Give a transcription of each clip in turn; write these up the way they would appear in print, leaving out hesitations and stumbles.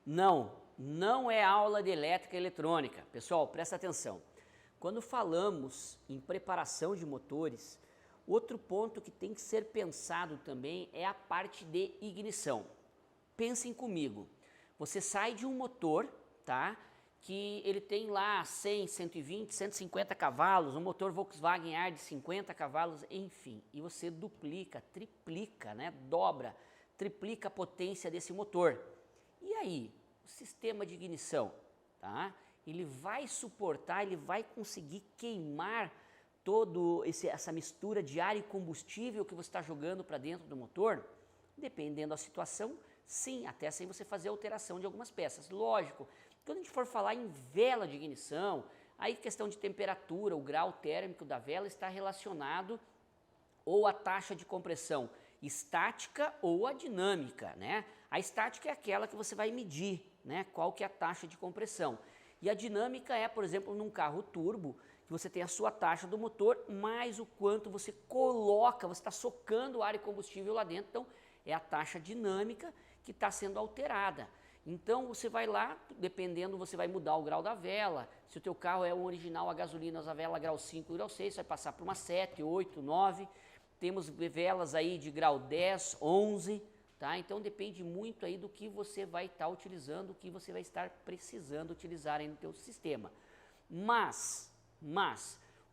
Não é aula de elétrica e eletrônica. Pessoal, presta atenção. Quando falamos em preparação de motores, outro ponto que tem que ser pensado também é a parte de ignição. Pensem comigo, você sai de um motor, tá? Que ele tem lá 100, 120, 150 cavalos, um motor Volkswagen ar de 50 cavalos, enfim, e você duplica, triplica, né? Dobra, triplica a potência desse motor. E aí, o sistema de ignição, tá? Ele vai suportar, ele vai conseguir queimar todo essa mistura de ar e combustível que você está jogando para dentro do motor? Dependendo da situação, sim, até sem você fazer alteração de algumas peças. Lógico, quando a gente for falar em vela de ignição, aí questão de temperatura, o grau térmico da vela está relacionado ou a taxa de compressão estática ou a dinâmica, né? A estática é aquela que você vai medir, né? Qual que é a taxa de compressão. E a dinâmica é, por exemplo, num carro turbo, que você tem a sua taxa do motor, mais o quanto você coloca, você está socando ar e combustível lá dentro, então é a taxa dinâmica que está sendo alterada. Então você vai lá, dependendo, você vai mudar o grau da vela. Se o teu carro é um original a gasolina, a vela grau 5, grau 6, você vai passar para uma 7, 8, 9. Temos velas aí de grau 10, 11, tá? Então depende muito aí do que você vai estar utilizando, o que você vai estar precisando utilizar aí no teu sistema. Mas,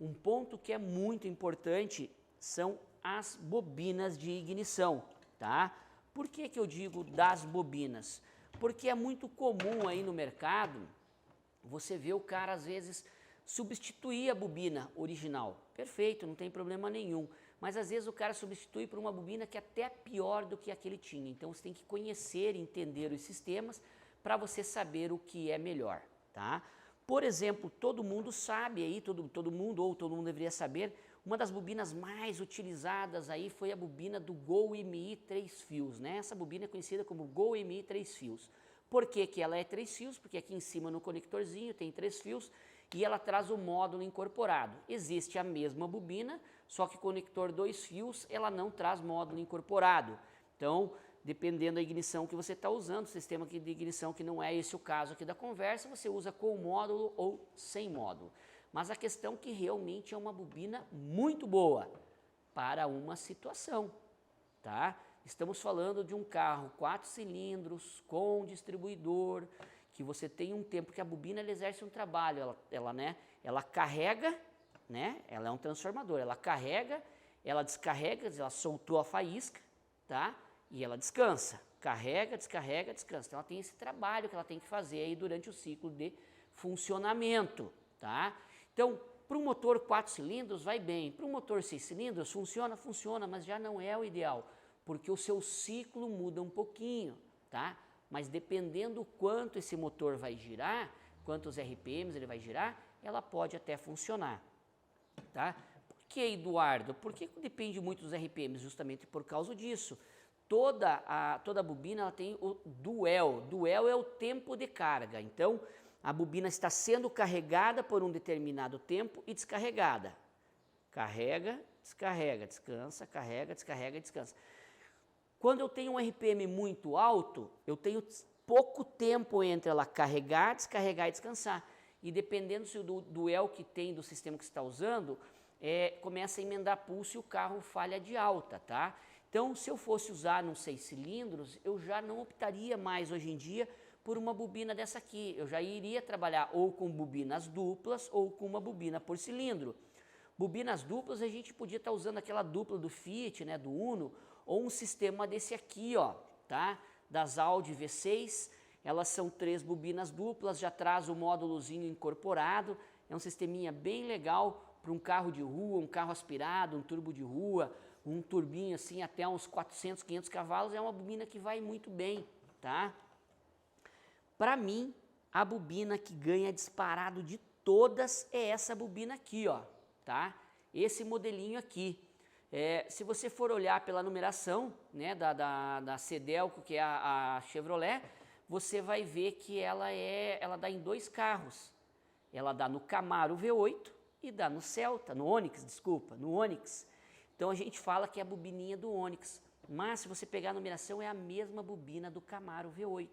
um ponto que é muito importante são as bobinas de ignição, tá? Por que que eu digo das bobinas? Porque é muito comum aí no mercado você vê o cara às vezes substituir a bobina original. Perfeito, não tem problema nenhum. Mas às vezes o cara substitui por uma bobina que é até pior do que a que ele tinha. Então você tem que conhecer e entender os sistemas para você saber o que é melhor, tá? Por exemplo, todo mundo sabe aí, todo mundo deveria saber, uma das bobinas mais utilizadas aí foi a bobina do Gol MI 3 fios, né? Essa bobina é conhecida como Gol MI 3 fios. Por que que ela é 3 fios? Porque aqui em cima no conectorzinho tem 3 fios e ela traz o módulo incorporado. Existe a mesma bobina, só que conector 2 fios, ela não traz módulo incorporado. Então, dependendo da ignição que você está usando, sistema de ignição que não é esse o caso aqui da conversa, você usa com módulo ou sem módulo. Mas a questão é que realmente é uma bobina muito boa para uma situação, tá? Estamos falando de um carro 4 cilindros com distribuidor, que você tem um tempo que a bobina ela exerce um trabalho, ela carrega, né? Ela é um transformador, ela carrega, ela descarrega, ela soltou a faísca, tá? E ela descansa, carrega, descarrega, descansa. Então ela tem esse trabalho que ela tem que fazer aí durante o ciclo de funcionamento, tá? Então, para um motor 4 cilindros vai bem, para um motor 6 cilindros funciona, mas já não é o ideal, porque o seu ciclo muda um pouquinho, tá? Mas dependendo quanto esse motor vai girar, quantos RPMs ele vai girar, ela pode até funcionar, tá? Por que, Eduardo? Por que depende muito dos RPMs? Justamente por causa disso. Toda bobina ela tem o duel. Duel é o tempo de carga. Então, a bobina está sendo carregada por um determinado tempo e descarregada. Carrega, descarrega, descansa, carrega, descarrega, descansa. Quando eu tenho um RPM muito alto, eu tenho pouco tempo entre ela carregar, descarregar e descansar. E dependendo do duel que tem do sistema que você está usando, começa a emendar pulso e o carro falha de alta, tá? Então, se eu fosse usar num 6 cilindros, eu já não optaria mais hoje em dia por uma bobina dessa aqui. Eu já iria trabalhar ou com bobinas duplas ou com uma bobina por cilindro. Bobinas duplas a gente podia estar usando aquela dupla do Fiat, né, do Uno, ou um sistema desse aqui, ó, tá? Das Audi V6, elas são 3 bobinas duplas, já traz o módulozinho incorporado, é um sisteminha bem legal para um carro de rua, um carro aspirado, um turbo de rua, um turbinho assim até uns 400, 500 cavalos, é uma bobina que vai muito bem, tá? Para mim, a bobina que ganha disparado de todas é essa bobina aqui, ó, tá? Esse modelinho aqui. Se você for olhar pela numeração, né, da Cedelco, que é a Chevrolet, você vai ver que ela dá em 2 carros. Ela dá no Camaro V8 e dá no Celta, no Onix, desculpa, no Onix. Então a gente fala que é a bobininha do Onix, mas se você pegar a numeração é a mesma bobina do Camaro V8.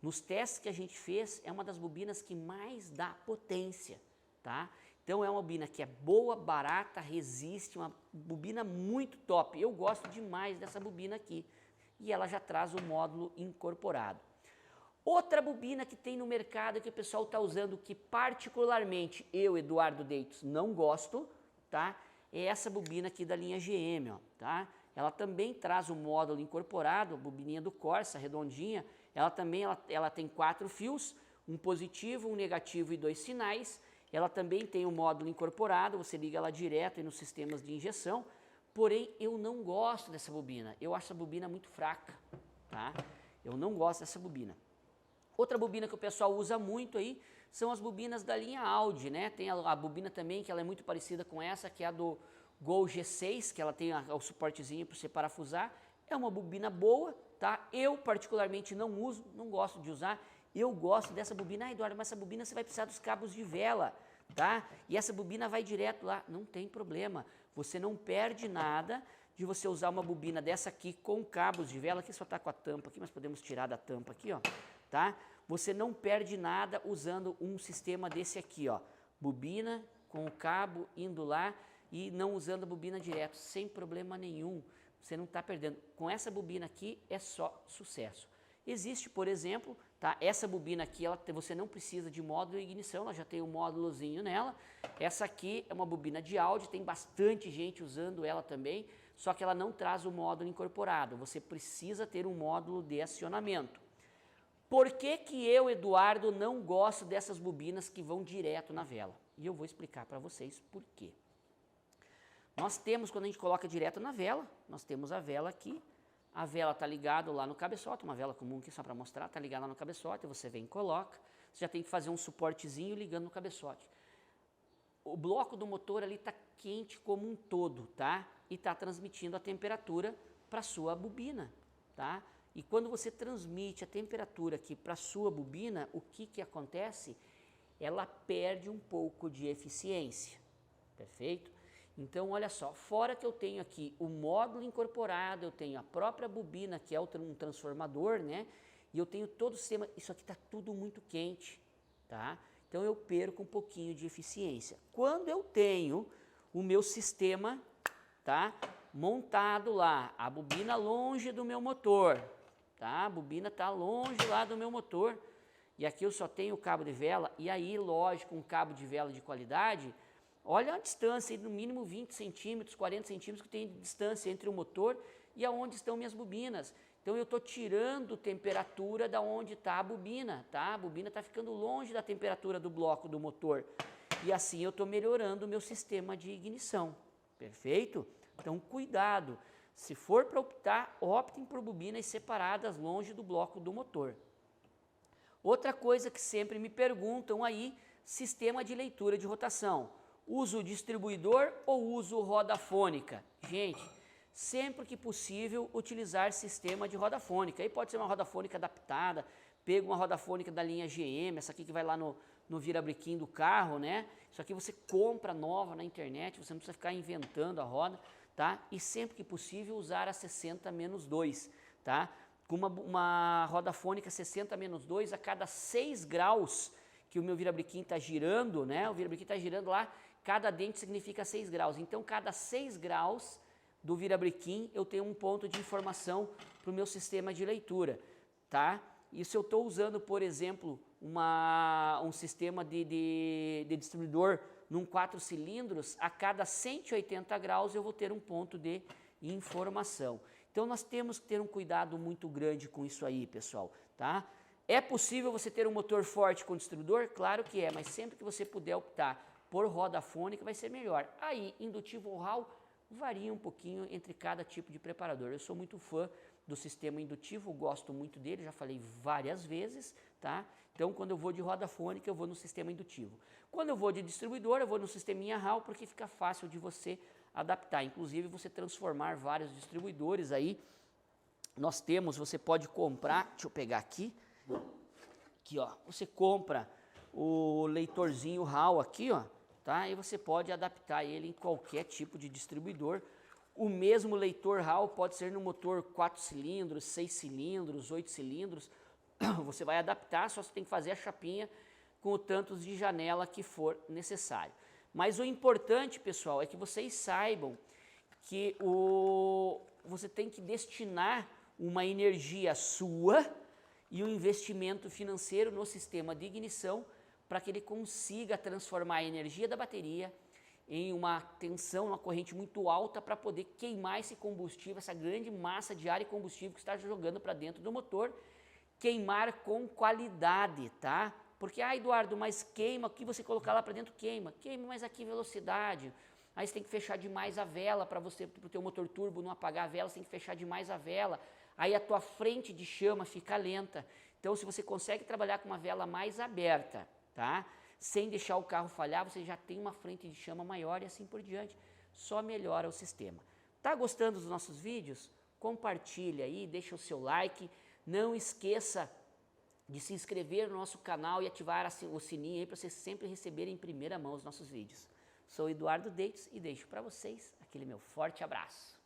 Nos testes que a gente fez, é uma das bobinas que mais dá potência, tá? Então é uma bobina que é boa, barata, resiste, uma bobina muito top. Eu gosto demais dessa bobina aqui. E ela já traz o módulo incorporado. Outra bobina que tem no mercado que o pessoal está usando, que particularmente eu, Eduardo Deitos, não gosto, tá? É essa bobina aqui da linha GM, ó, tá? Ela também traz o módulo incorporado, a bobininha do Corsa, redondinha. Ela também ela tem 4 fios, um positivo, um negativo e 2 sinais. Ela também tem o módulo incorporado, você liga ela direto aí nos sistemas de injeção. Porém, eu não gosto dessa bobina. Eu acho essa bobina muito fraca, tá? Eu não gosto dessa bobina. Outra bobina que o pessoal usa muito aí são as bobinas da linha Audi, né? Tem a bobina também que ela é muito parecida com essa, que é a do Gol G6, que ela tem o suportezinho para você parafusar. É uma bobina boa, tá? Eu particularmente não uso, não gosto de usar. Eu gosto dessa bobina. Ah, Eduardo, mas essa bobina você vai precisar dos cabos de vela, tá? E essa bobina vai direto lá. Não tem problema. Você não perde nada de você usar uma bobina dessa aqui com cabos de vela. Aqui só está com a tampa aqui, mas podemos tirar da tampa aqui, ó, tá? Você não perde nada usando um sistema desse aqui, ó. Bobina com o cabo indo lá e não usando a bobina direto, sem problema nenhum. Você não está perdendo. Com essa bobina aqui é só sucesso. Existe, por exemplo, tá? Essa bobina aqui, você não precisa de módulo de ignição, ela já tem um módulozinho nela. Essa aqui é uma bobina de áudio, tem bastante gente usando ela também, só que ela não traz o módulo incorporado. Você precisa ter um módulo de acionamento. Por que que eu, Eduardo, não gosto dessas bobinas que vão direto na vela? E eu vou explicar para vocês por quê. Nós temos, quando a gente coloca direto na vela, nós temos a vela aqui. A vela está ligada lá no cabeçote, uma vela comum aqui só para mostrar, está ligada lá no cabeçote, você vem e coloca, você já tem que fazer um suportezinho ligando no cabeçote. O bloco do motor ali está quente como um todo, tá? E está transmitindo a temperatura para a sua bobina, tá? E quando você transmite a temperatura aqui para a sua bobina, o que que acontece? Ela perde um pouco de eficiência, perfeito? Então, olha só, fora que eu tenho aqui o módulo incorporado, eu tenho a própria bobina, que é um transformador, né? E eu tenho todo o sistema, isso aqui está tudo muito quente, tá? Então, eu perco um pouquinho de eficiência. Quando eu tenho o meu sistema, tá? Montado lá, a bobina longe do meu motor, tá? A bobina está longe lá do meu motor, e aqui eu só tenho o cabo de vela, e aí, lógico, um cabo de vela de qualidade. Olha a distância, no mínimo 20 centímetros, 40 centímetros que tem de distância entre o motor e aonde estão minhas bobinas. Então eu estou tirando temperatura da onde está a bobina, tá? A bobina está ficando longe da temperatura do bloco do motor. E assim eu estou melhorando o meu sistema de ignição, perfeito? Então cuidado, se for para optar, optem por bobinas separadas longe do bloco do motor. Outra coisa que sempre me perguntam aí, sistema de leitura de rotação. Uso distribuidor ou uso roda fônica? Gente, sempre que possível utilizar sistema de roda fônica. Aí pode ser uma roda fônica adaptada, pega uma roda fônica da linha GM, essa aqui que vai lá no virabrequim do carro, né? Isso aqui você compra nova na internet, você não precisa ficar inventando a roda, tá? E sempre que possível usar a 60-2, tá? Com uma roda fônica 60-2 a cada 6 graus que o meu virabrequim está girando, né? O virabrequim está girando lá, cada dente significa 6 graus. Então, cada 6 graus do virabrequim, eu tenho um ponto de informação para o meu sistema de leitura, tá? E se eu estou usando, por exemplo, um sistema de distribuidor num 4 cilindros, a cada 180 graus eu vou ter um ponto de informação. Então, nós temos que ter um cuidado muito grande com isso aí, pessoal, tá? É possível você ter um motor forte com distribuidor? Claro que é, mas sempre que você puder optar por roda fônica vai ser melhor. Aí, indutivo ou Hall varia um pouquinho entre cada tipo de preparador. Eu sou muito fã do sistema indutivo, gosto muito dele, já falei várias vezes, tá? Então, quando eu vou de roda fônica, eu vou no sistema indutivo. Quando eu vou de distribuidor, eu vou no sisteminha Hall, porque fica fácil de você adaptar. Inclusive, você transformar vários distribuidores aí. Nós temos, você pode comprar, deixa eu pegar aqui, ó, você compra o leitorzinho Hall aqui, ó, tá? E você pode adaptar ele em qualquer tipo de distribuidor. O mesmo leitor Hall pode ser no motor 4 cilindros, 6 cilindros, 8 cilindros, você vai adaptar, só você tem que fazer a chapinha com o tantos de janela que for necessário. Mas o importante, pessoal, é que vocês saibam que você tem que destinar uma energia sua e um investimento financeiro no sistema de ignição para que ele consiga transformar a energia da bateria em uma tensão, uma corrente muito alta para poder queimar esse combustível, essa grande massa de ar e combustível que está jogando para dentro do motor, queimar com qualidade, tá? Porque, Eduardo, mas queima, o que você colocar lá para dentro queima, mas aqui velocidade, aí você tem que fechar demais a vela para o teu motor turbo não apagar a vela, você tem que fechar demais a vela, aí a tua frente de chama fica lenta. Então, se você consegue trabalhar com uma vela mais aberta, tá? Sem deixar o carro falhar, você já tem uma frente de chama maior e assim por diante. Só melhora o sistema. Tá gostando dos nossos vídeos? Compartilha aí, deixa o seu like. Não esqueça de se inscrever no nosso canal e ativar o sininho aí para vocês sempre receberem em primeira mão os nossos vídeos. Sou Eduardo Deitos e deixo para vocês aquele meu forte abraço.